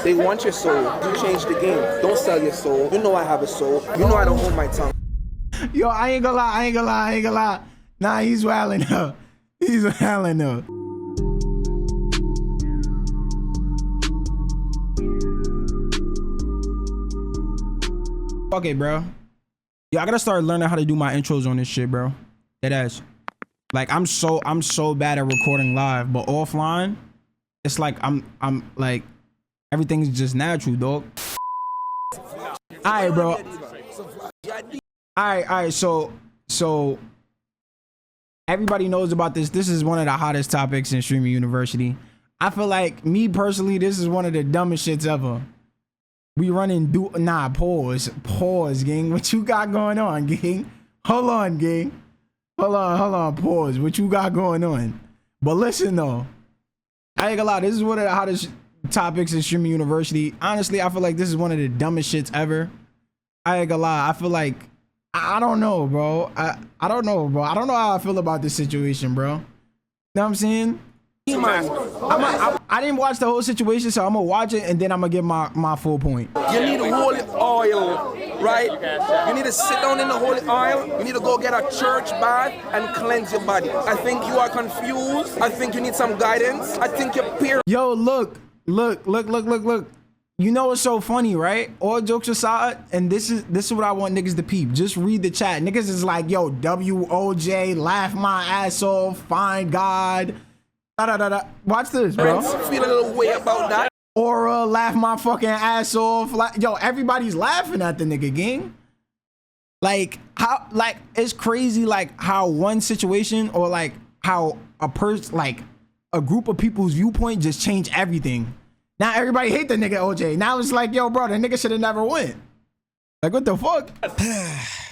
They want your soul. You change the game. Don't sell your soul. You know I have a soul. You know I don't hold my tongue. Yo, I ain't gonna lie. Nah, he's wilding up. He's wilding up. Okay, bro. Yo, I gotta start learning how to do my intros on this shit, bro. Deadass. Like, I'm so bad at recording live, but offline, it's like I'm like everything's just natural, dog. Alright, bro. Alright, so everybody knows about this. This is one of the hottest topics in streaming university. I feel like, me personally, this is one of the dumbest shits ever. We running pause, gang. What you got going on, gang? Hold on, gang. Hold on, pause. What you got going on? But listen though, I ain't gonna lie, this is one of the hottest topics in streaming university. Honestly, I feel like this is one of the dumbest shits ever. I ain't gonna lie, I feel like, I don't know, bro. I don't know, bro. I don't know how I feel about this situation, bro. Know what I'm saying? I didn't watch the whole situation, so I'm gonna watch it and then I'm gonna give my full point. You need holy oil, right? You need to sit down in the holy oil. You need to go get a church bath and cleanse your body. I think you are confused. I think you need some guidance. I think your peer. Yo, look. You know what's so funny, right? All jokes aside, and this is what I want niggas to peep. Just read the chat. Niggas is like, yo, WOJ, laugh my ass off, find God. Watch this, bro. Feel a little way about that. Aura, laugh my fucking ass off. Like, yo, everybody's laughing at the nigga, gang. Like, how, like, it's crazy, like, how one situation or, like, how a person, like, a group of people's viewpoint just change everything. Now everybody hate the nigga OJ. Now it's like, yo, bro, the nigga should have never went. Like, what the fuck?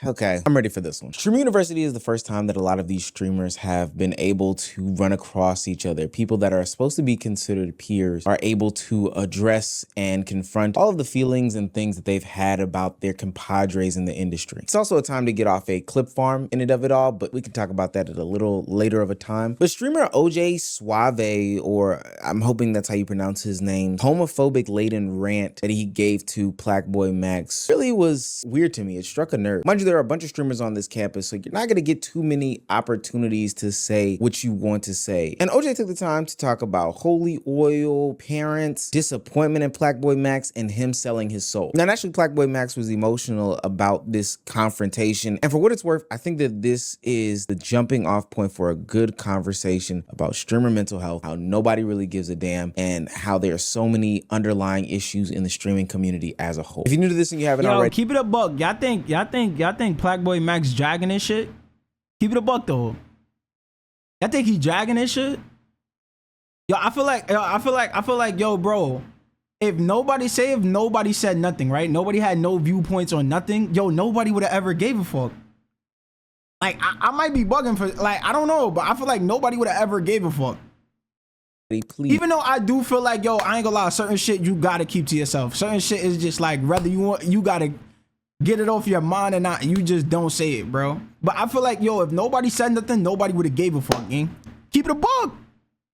Okay, I'm ready for this one. Stream University is the first time that a lot of these streamers have been able to run across each other. People that are supposed to be considered peers are able to address and confront all of the feelings and things that they've had about their compadres in the industry. It's also a time to get off a clip farm in and of it all, but we can talk about that at a little later of a time. But streamer OJ Suave, or I'm hoping that's how you pronounce his name, homophobic laden rant that he gave to Plaqueboy Max really was weird to me. It struck a nerve. Mind you, there are a bunch of streamers on this campus, so you're not going to get too many opportunities to say what you want to say. And OJ took the time to talk about holy oil, parents, disappointment in Plaqueboy Max, and him selling his soul. Now, actually, Plaqueboy Max was emotional about this confrontation. And for what it's worth, I think that this is the jumping off point for a good conversation about streamer mental health, how nobody really gives a damn, and how there are so many underlying issues in the streaming community as a whole. If you're new to this and you haven't already, keep it a buck. Y'all think Plaqueboy Max dragging this shit? Keep it a buck though. Y'all think he dragging this shit? Yo, I feel like, yo, bro, if nobody said nothing, right? Nobody had no viewpoints on nothing. Yo, nobody would have ever gave a fuck. Like, I might be bugging for, like, I don't know, but I feel like nobody would have ever gave a fuck. please. Even though I do feel like, yo, I ain't gonna lie, certain shit you gotta keep to yourself. Certain shit is just like, whether you gotta get it off your mind or not, you just don't say it, bro. But I feel like, yo, if nobody said nothing, nobody would have gave a fuck, gang. Keep it a buck.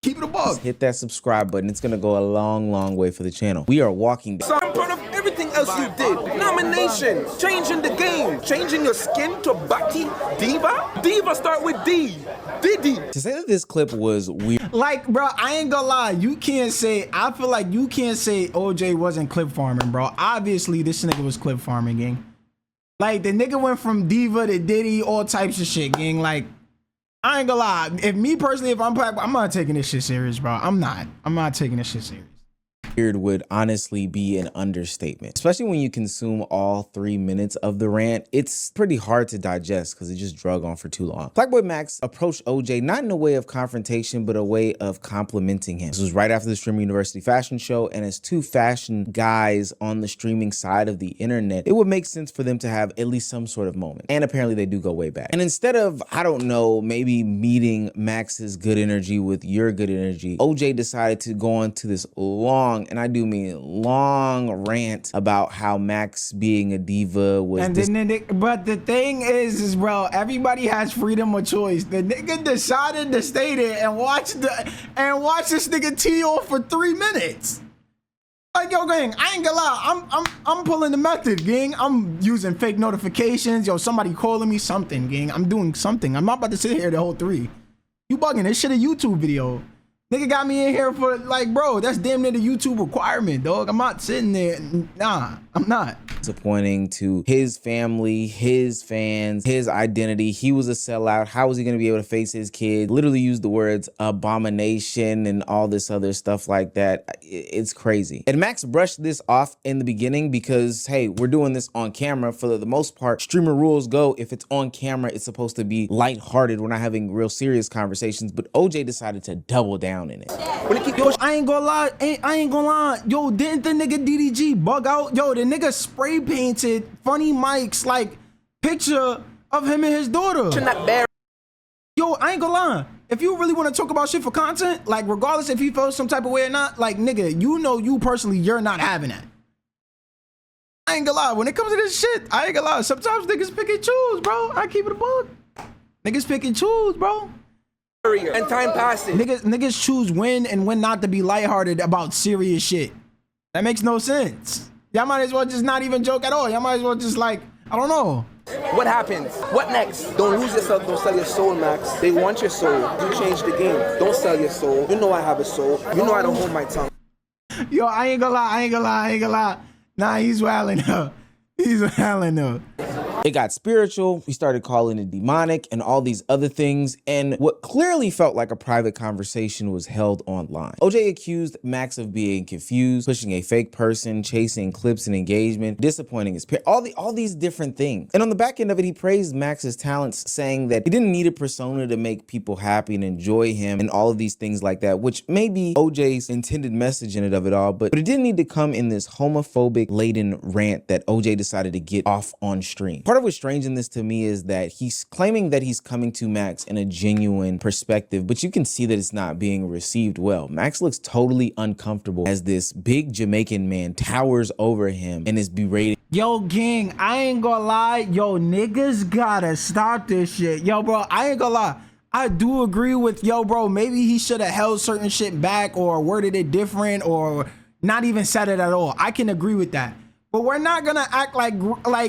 Keep it a buck. Just hit that subscribe button. It's gonna go a long way for the channel. We are walking. So I'm proud of everything else you did. Nomination, changing the game, changing your skin to Batty, Diva. Diva start with D. Diddy. To say that this clip was weird. Like, bro, I ain't gonna lie. You can't say, I feel like you can't say OJ wasn't clip farming, bro. Obviously, this nigga was clip farming, gang. Like, the nigga went from Diva to Diddy, all types of shit, gang. Like, I ain't gonna lie. If me personally, if I'm not taking this shit serious, bro. I'm not taking this shit serious. Weird would honestly be an understatement, especially when you consume all 3 minutes of the rant. It's pretty hard to digest because it just drug on for too long. Plaqueboy Max approached OJ not in a way of confrontation, but a way of complimenting him. This was right after the Stream University fashion show, and as two fashion guys on the streaming side of the internet, it would make sense for them to have at least some sort of moment. And apparently they do go way back. And instead of, I don't know, maybe meeting Max's good energy with your good energy, OJ decided to go on to this long, and I do mean long, rant about how Max being a diva was. And then but the thing is, bro, everybody has freedom of choice. The nigga decided to stay there and watch this nigga tee off for 3 minutes. Like, yo, gang, I ain't gonna lie. I'm pulling the method, gang. I'm using fake notifications. Yo, somebody calling me something, gang. I'm doing something. I'm not about to sit here the whole 3. You bugging. This shit a YouTube video. Nigga got me in here for, like, bro, that's damn near the YouTube requirement, dog. I'm not sitting there. Nah, I'm not. Disappointing to his family, his fans, his identity. He was a sellout. How was he going to be able to face his kid? Literally used the words abomination and all this other stuff like that. It's crazy. And Max brushed this off in the beginning because, hey, we're doing this on camera. For the most part, streamer rules go, if it's on camera, it's supposed to be lighthearted. We're not having real serious conversations, but OJ decided to double down in it. Yo, I ain't gonna lie. I ain't gonna lie. Yo, didn't the nigga DDG bug out? Yo, the nigga spray painted Funny Mike's like picture of him and his daughter. Yo, I ain't gonna lie. If you really want to talk about shit for content, like regardless if you feel some type of way or not, like nigga, you know you personally, you're not having that. I ain't gonna lie. When it comes to this shit, I ain't gonna lie. Sometimes niggas pick and choose, bro. I keep it a bug. Niggas pick and choose, bro. And time passes. Niggas choose when and when not to be lighthearted about serious shit. That makes no sense. Y'all might as well just not even joke at all. Y'all might as well just like, I don't know. What happens? What next? Don't lose yourself. Don't sell your soul, Max. They want your soul. You change the game. Don't sell your soul. You know I have a soul. You know I don't hold my tongue. Yo, I ain't gonna lie. Nah, he's wilding up. He's wilding up. It got spiritual. We started calling it demonic and all these other things. And what clearly felt like a private conversation was held online. OJ accused Max of being confused, pushing a fake person, chasing clips and engagement, disappointing his peers, all these different things. And on the back end of it, he praised Max's talents, saying that he didn't need a persona to make people happy and enjoy him and all of these things like that, which may be OJ's intended message in it of it all, but it didn't need to come in this homophobic laden rant that OJ decided to get off on stream. Part of what's strange in this to me is that he's claiming that he's coming to Max in a genuine perspective, but you can see that it's not being received well. Max looks totally uncomfortable as this big Jamaican man towers over him and is berating. Yo, gang, I ain't gonna lie. Yo, niggas gotta stop this shit. Yo, bro, I ain't gonna lie. I do agree with, yo, bro, maybe he should have held certain shit back or worded it different or not even said it at all. I can agree with that. But we're not gonna act like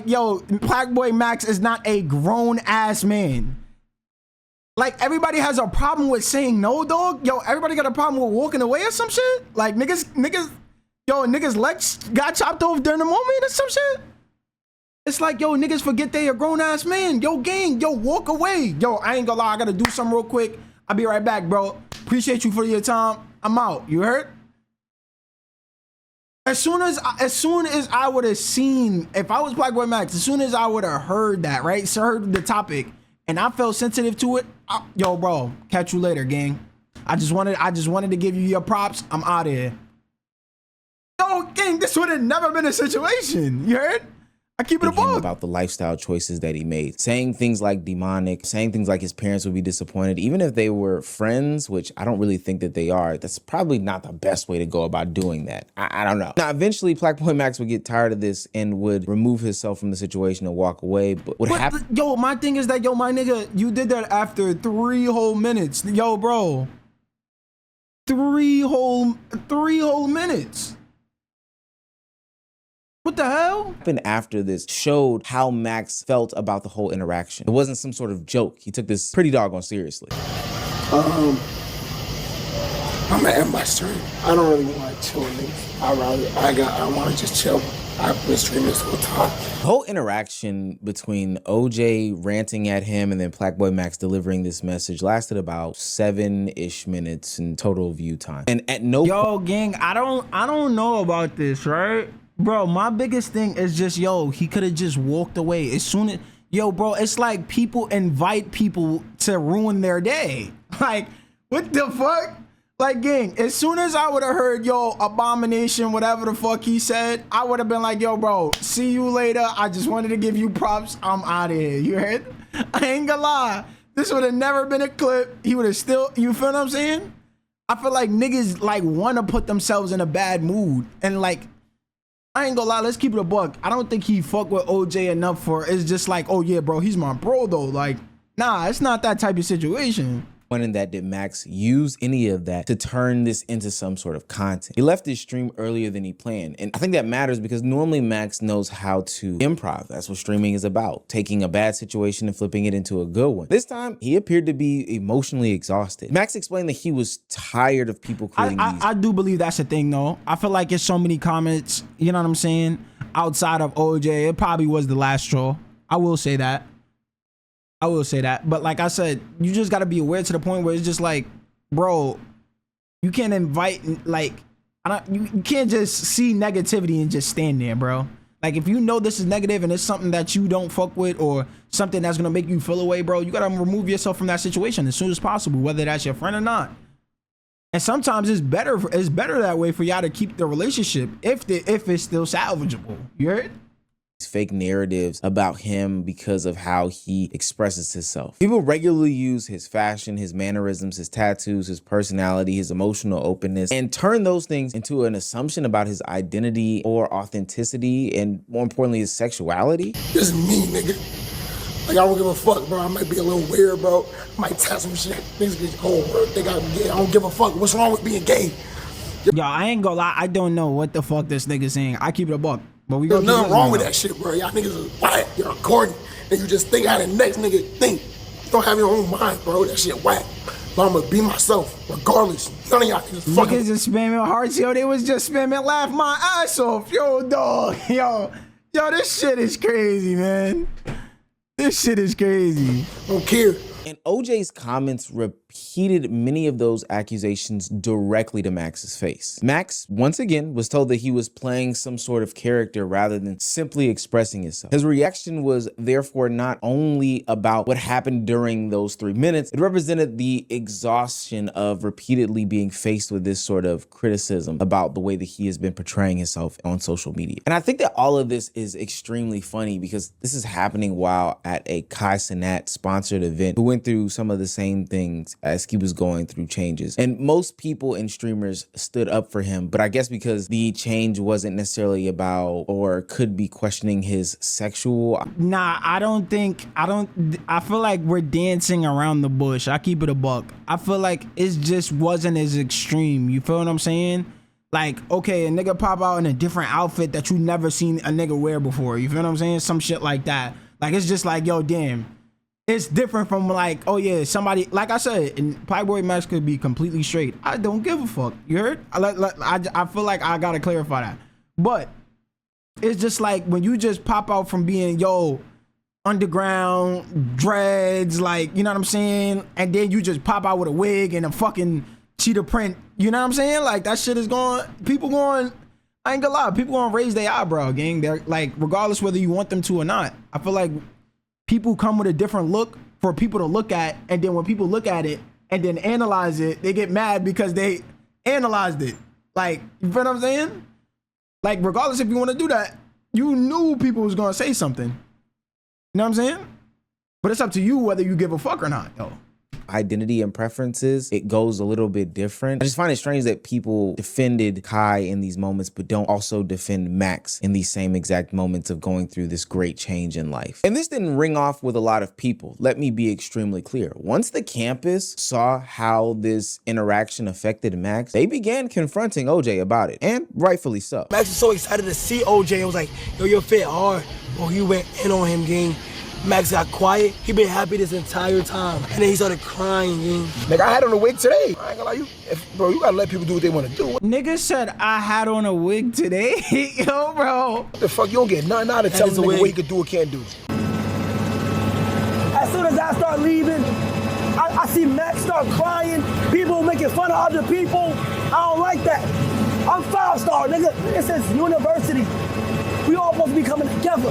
yo, Black Boy Max is not a grown ass man. Like everybody has a problem with saying no, dog. Yo, everybody got a problem with walking away or some shit. Like niggas legs got chopped off during the moment or some shit. It's like, yo, niggas forget they a grown ass man. Yo, gang, yo, walk away. Yo, I ain't gonna lie, I gotta do something real quick. I'll be right back, bro. Appreciate you for your time. I'm out. You heard? As soon as I would have seen, if I was Black Boy Max, as soon as I would have heard that, right? So heard the topic and I felt sensitive to it. Yo, bro, catch you later, gang. I just wanted to give you your props. I'm out of here. Yo, gang, this would have never been a situation. You heard? I keep it a bug. About the lifestyle choices that he made, saying things like demonic, saying things like his parents would be disappointed, even if they were friends, which I don't really think that they are. That's probably not the best way to go about doing that. I don't know. Now, eventually, Black Boy Max would get tired of this and would remove himself from the situation and walk away. But what happened? Yo, my thing is that, yo, my nigga, you did that after 3 whole minutes. Yo, bro, 3 whole minutes. What the hell? Happened after this showed how Max felt about the whole interaction. It wasn't some sort of joke. He took this pretty doggone seriously. I'm gonna end my stream. I don't really want to chill niggas. I want to just chill. I've been streaming this whole time. The whole interaction between OJ ranting at him and then Black Boy Max delivering this message lasted about 7-ish minutes in total view time. And at no Yo, gang, I don't know about this, right? Bro, my biggest thing is just, yo, he could have just walked away as soon as, yo, bro, it's like people invite people to ruin their day. Like, what the fuck? Like, gang, as soon as I would have heard, yo, abomination, whatever the fuck he said, I would have been like, yo, bro, see you later. I just wanted to give you props. I'm out of here. You heard? I ain't gonna lie. This would have never been a clip. He would have still, you feel what I'm saying? I feel like niggas, like, want to put themselves in a bad mood. And, like, I ain't gonna lie, let's keep it a buck. I don't think he fuck with OJ enough for it's just like, oh yeah, bro, he's my bro though. Like, nah, it's not that type of situation. Wondering that did Max use any of that to turn this into some sort of content? He left his stream earlier than he planned. And I think that matters because normally Max knows how to improv. That's what streaming is about. Taking a bad situation and flipping it into a good one. This time, he appeared to be emotionally exhausted. Max explained that he was tired of people creating these. I do believe that's the thing though. I feel like it's so many comments, you know what I'm saying? Outside of OJ, it probably was the last straw. I will say that. But like I said, you just got to be aware to the point where it's just like, bro, you can't invite, like, you can't just see negativity and just stand there, bro. Like, if you know this is negative and it's something that you don't fuck with or something that's going to make you feel away, bro, you got to remove yourself from that situation as soon as possible, whether that's your friend or not. And sometimes it's better that way for y'all to keep the relationship if it's still salvageable. You heard? Fake narratives about him because of how he expresses himself. People regularly use his fashion, his mannerisms, his tattoos, his personality, his emotional openness, and turn those things into an assumption about his identity or authenticity, and more importantly, his sexuality. This is me, nigga. Like, I don't give a fuck, bro. I might be a little weird, bro. I might tap some shit. Niggas get cold, bro. Think I'm gay. I don't give a fuck. What's wrong with being gay? Yo, I ain't gonna lie. I don't know what the fuck this nigga saying. I keep it a buck. But we There's nothing wrong with that shit, bro. Y'all niggas is whack. You're corny. And you just think how the next nigga think. You don't have your own mind, bro. That shit whack. But I'm gonna be myself, regardless. None of y'all niggas fucking. Niggas just spamming hearts, yo. They was just spamming laugh my ass off. Yo, dog. Yo, this shit is crazy, man. This shit is crazy. Don't care. And OJ's comments repeated many of those accusations directly to Max's face. Max, once again, was told that he was playing some sort of character rather than simply expressing himself. His reaction was therefore not only about what happened during those 3 minutes, it represented the exhaustion of repeatedly being faced with this sort of criticism about the way that he has been portraying himself on social media. And I think that all of this is extremely funny because this is happening while at a Kai Cenat sponsored event who went through some of the same things as he was going through changes. And most people and streamers stood up for him, but I guess because the change wasn't necessarily about or could be questioning his sexual. Nah, I feel like we're dancing around the bush. I keep it a buck. I feel like it just wasn't as extreme. You feel what I'm saying? Like, okay, a nigga pop out in a different outfit that you never seen a nigga wear before. You feel what I'm saying? Some shit like that. Like, it's just like, yo, damn. It's different from like, oh yeah, somebody, like I said, and Playboy Max could be completely straight. I don't give a fuck. You heard? I feel like I gotta clarify that. But it's just like when you just pop out from being, yo, underground, dreads, like, you know what I'm saying? And then you just pop out with a wig and a fucking cheetah print. You know what I'm saying? Like, that shit is going, I ain't gonna lie, people gonna raise their eyebrow, gang. They're like, regardless whether you want them to or not. I feel like people come with a different look for people to look at, and then when people look at it and then analyze it, they get mad because they analyzed it. Like, you feel what I'm saying? Like, regardless if you want to do that, you knew people was gonna say something. You know what I'm saying? But it's up to you whether you give a fuck or not, yo. Identity and preferences, it goes a little bit different. I just find it strange that people defended Kai in these moments, but don't also defend Max in these same exact moments of going through this great change in life. And this didn't ring off with a lot of people. Let me be extremely clear. Once the campus saw how this interaction affected Max, they began confronting OJ about it, and rightfully so. Max was so excited to see OJ and was like, yo, you're fit hard. Well, he went in on him, gang. Max got quiet. He been happy this entire time. And then he started crying, gang. Nigga, I had on a wig today. I ain't gonna lie, bro, you gotta let people do what they wanna do. Nigga said I had on a wig today. Yo, bro. What the fuck? You don't get nothing out of telling nigga what he could do or can't do. As soon as I start leaving, I see Max start crying. People making fun of other people. I don't like that. I'm 5-star, nigga. This is university. We all supposed to be coming together.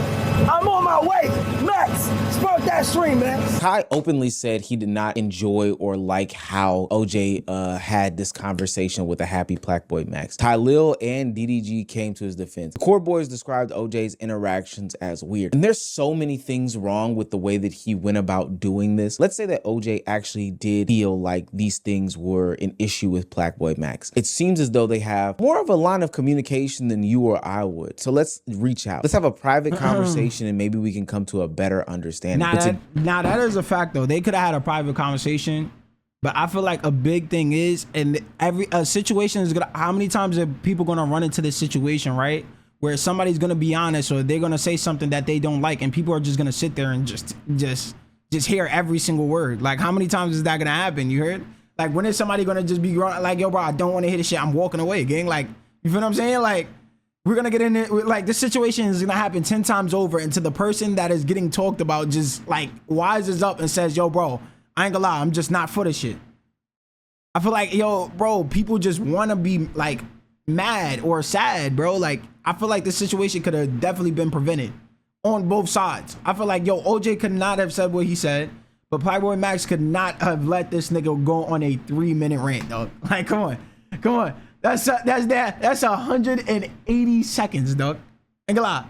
I'm on my way. Max, spark that stream, Max. Kai openly said he did not enjoy or like how OJ had this conversation with a happy Blackboy Max. Tylil and DDG came to his defense. The core boys described OJ's interactions as weird. And there's so many things wrong with the way that he went about doing this. Let's say that OJ actually did feel like these things were an issue with Blackboy Max. It seems as though they have more of a line of communication than you or I would. So let's reach out. Let's have a private conversation and maybe we can come to a better understanding. Now that is a fact though. They could have had a private conversation But I feel like a big thing is, and every situation is gonna, how many times are people gonna run into this situation, right? Where somebody's gonna be honest, or they're gonna say something that they don't like, and people are just gonna sit there and just hear every single word. Like, how many times is that gonna happen? You heard? Like, when is somebody gonna just be like, yo, bro, I don't want to hear this shit, I'm walking away, gang? Like, you feel what I'm saying? Like, we're gonna get in it, like, this situation is gonna happen 10 times over, and to the person that is getting talked about just like wises up and says, yo, bro, I ain't gonna lie, I'm just not for this shit. I feel like, yo, bro, people just want to be like mad or sad, bro. Like, I feel like this situation could have definitely been prevented on both sides. I feel like, yo, OJ could not have said what he said, but Playboy Max could not have let this nigga go on a 3-minute rant, dog. Like, come on. That's 180 seconds, dog. Ain't gonna lie.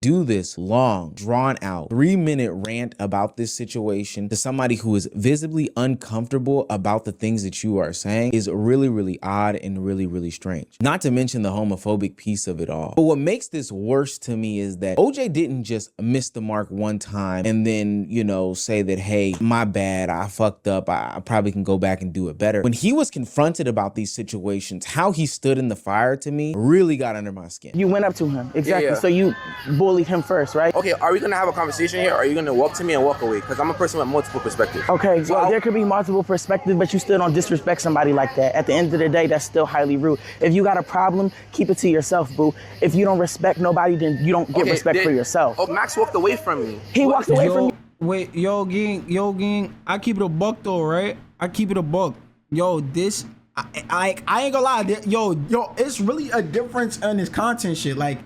Do this long, drawn out, 3-minute rant about this situation to somebody who is visibly uncomfortable about the things that you are saying is really, really odd and really, really strange. Not to mention the homophobic piece of it all. But what makes this worse to me is that OJ didn't just miss the mark one time and then, you know, say that, hey, my bad, I fucked up, I probably can go back and do it better. When he was confronted about these situations, how he stood in the fire to me really got under my skin. You went up to him, exactly. Yeah. So you bullied him first, right? Okay, are we gonna have a conversation here, or are you gonna walk to me and walk away? Because I'm a person with multiple perspectives. Okay, So well, there could be multiple perspectives, but you still don't disrespect somebody like that. At the end of the day, that's still highly rude. If you got a problem, keep it to yourself, boo. If you don't respect nobody, then you don't get respect for yourself. Oh, Max walked away from me. He walked away from you. Wait, yo, gang, I keep it a buck though, right? I keep it a buck. Yo, this, I ain't gonna lie, yo, it's really a difference in this content shit. Like,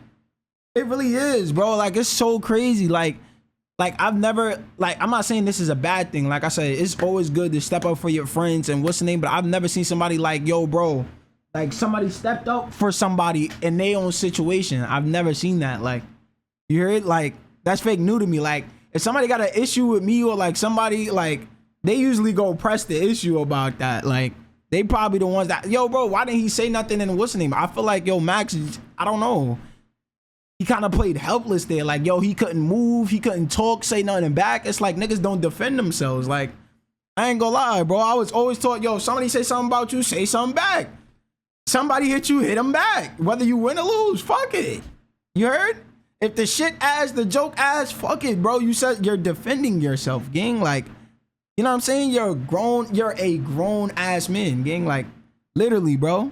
it really is, bro. Like, it's so crazy. Like I've never, like, I'm not saying this is a bad thing. Like I said, it's always good to step up for your friends and what's the name, but I've never seen somebody like, yo, bro, like somebody stepped up for somebody in their own situation. I've never seen that. Like, you hear it? Like, that's fake new to me. Like, if somebody got an issue with me or like somebody, like, they usually go press the issue about that. Like, they probably the ones that, yo, bro, why didn't he say nothing in what's the name? I feel like, yo, Max, I don't know. He kind of played helpless there. Like, yo, he couldn't move. He couldn't talk, say nothing back. It's like niggas don't defend themselves. Like, I ain't gonna lie, bro. I was always taught, yo, if somebody say something about you, say something back. Somebody hit you, hit them back. Whether you win or lose, fuck it. You heard? If the shit ass, the joke ass, fuck it, bro. You said you're defending yourself, gang. Like, you know what I'm saying? You're a grown ass man, gang. Like, literally, bro.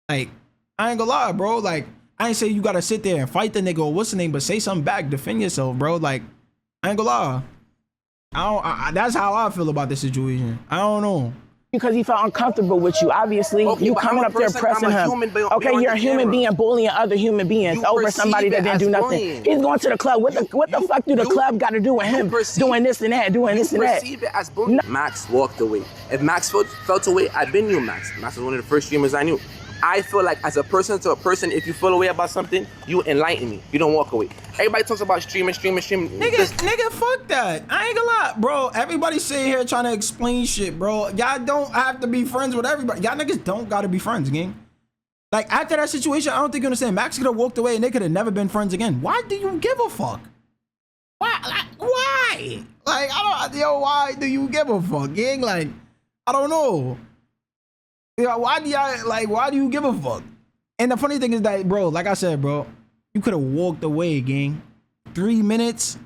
Like, I ain't gonna lie, bro. Like, I ain't say you gotta sit there and fight the nigga or what's the name, but say something back, defend yourself, bro. Like, I ain't gonna lie. That's how I feel about this situation. I don't know. Because he felt uncomfortable with you. Obviously, Okay, you but coming I'm a up there person, pressing I'm a him. human being Okay, on you're a the human camera. being bullying other human beings You over somebody that perceive didn't do it as nothing. bullying. He's going to the club. What the fuck do the club got to do with him doing this and that, doing this and that? Perceive it as bullying. Max walked away. If Max felt away, I've been knew Max. Max was one of the first streamers I knew. I feel like as a person to a person, if you feel away about something, you enlighten me. You don't walk away. Everybody talks about streaming. Nigga, fuck that. I ain't gonna lie, bro. Everybody sitting here trying to explain shit, bro. Y'all don't have to be friends with everybody. Y'all niggas don't gotta be friends, gang. Like, after that situation, I don't think you understand. Max could have walked away and they could have never been friends again. Why do you give a fuck? Why? Why? Like, why do you give a fuck, gang? Like, I don't know. Yeah, why do you give a fuck? And the funny thing is that, bro, like I said, bro, you could have walked away, gang. 3 minutes.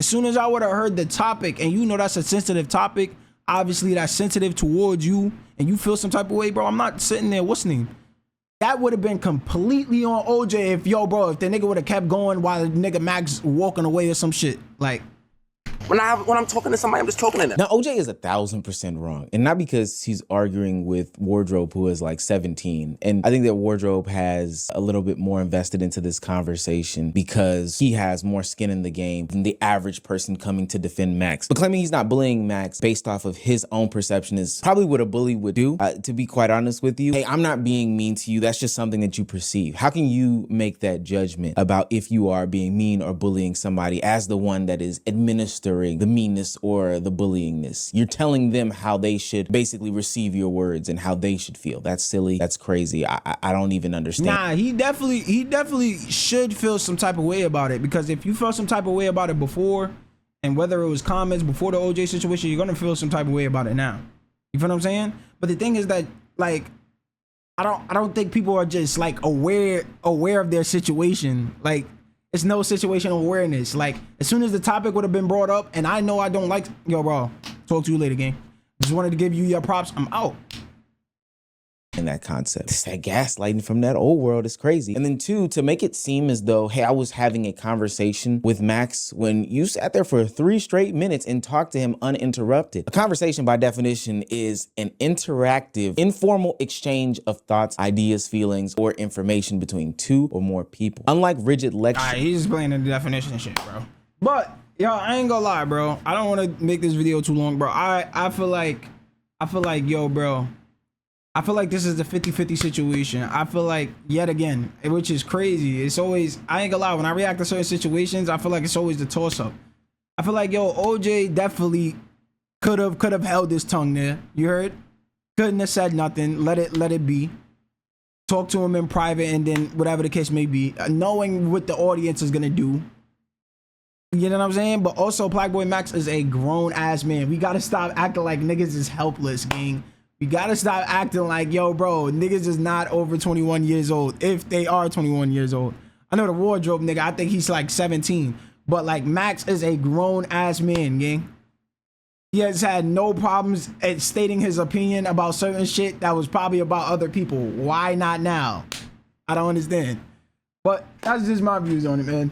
As soon as I would have heard the topic, and you know that's a sensitive topic, obviously that's sensitive towards you, and you feel some type of way, bro, I'm not sitting there, what's the name? That would have been completely on OJ if the nigga would have kept going while the nigga Max walking away or some shit. Like, When I'm talking to somebody, I'm just talking to them. Now, OJ is 1,000% wrong. And not because he's arguing with Wardrobe, who is like 17. And I think that Wardrobe has a little bit more invested into this conversation because he has more skin in the game than the average person coming to defend Max. But claiming he's not bullying Max based off of his own perception is probably what a bully would do, to be quite honest with you. Hey, I'm not being mean to you. That's just something that you perceive. How can you make that judgment about if you are being mean or bullying somebody as the one that is administering the meanness or the bullyingness? You're telling them how they should basically receive your words and how they should feel. That's silly. That's crazy. I don't even understand. Nah, he definitely should feel some type of way about it, because if you felt some type of way about it before, and whether it was comments before the OJ situation, you're gonna feel some type of way about it now. You feel what I'm saying? But the thing is that, like, I don't think people are just like aware of their situation. Like, it's no situational awareness. Like, as soon as the topic would have been brought up, and I know I don't like, yo, bro, talk to you later, gang. Just wanted to give you your props. I'm out. In that concept. It's that gaslighting from that old world is crazy. And then two, to make it seem as though, hey, I was having a conversation with Max when you sat there for 3 straight minutes and talked to him uninterrupted. A conversation by definition is an interactive, informal exchange of thoughts, ideas, feelings, or information between 2 or more people. Unlike rigid lecture. All right, he's just playing the definition and shit, bro. But, yo, I ain't gonna lie, bro. I don't want to make this video too long, bro. I feel like, yo, bro. I feel like this is the 50-50 situation. I feel like, yet again, which is crazy. It's always, I ain't gonna lie, when I react to certain situations, I feel like it's always the toss-up. I feel like, yo, OJ definitely could have held his tongue there. You heard? Couldn't have said nothing. Let it be. Talk to him in private, and then whatever the case may be, knowing what the audience is gonna do. You know what I'm saying? But also, Black Boy Max is a grown-ass man. We gotta stop acting like niggas is helpless, gang. We gotta stop acting like, yo, bro, niggas is not over 21 years old, if they are 21 years old. I know the wardrobe nigga, I think he's like 17. But like, Max is a grown-ass man, gang. He has had no problems at stating his opinion about certain shit that was probably about other people. Why not now? I don't understand. But that's just my views on it, man.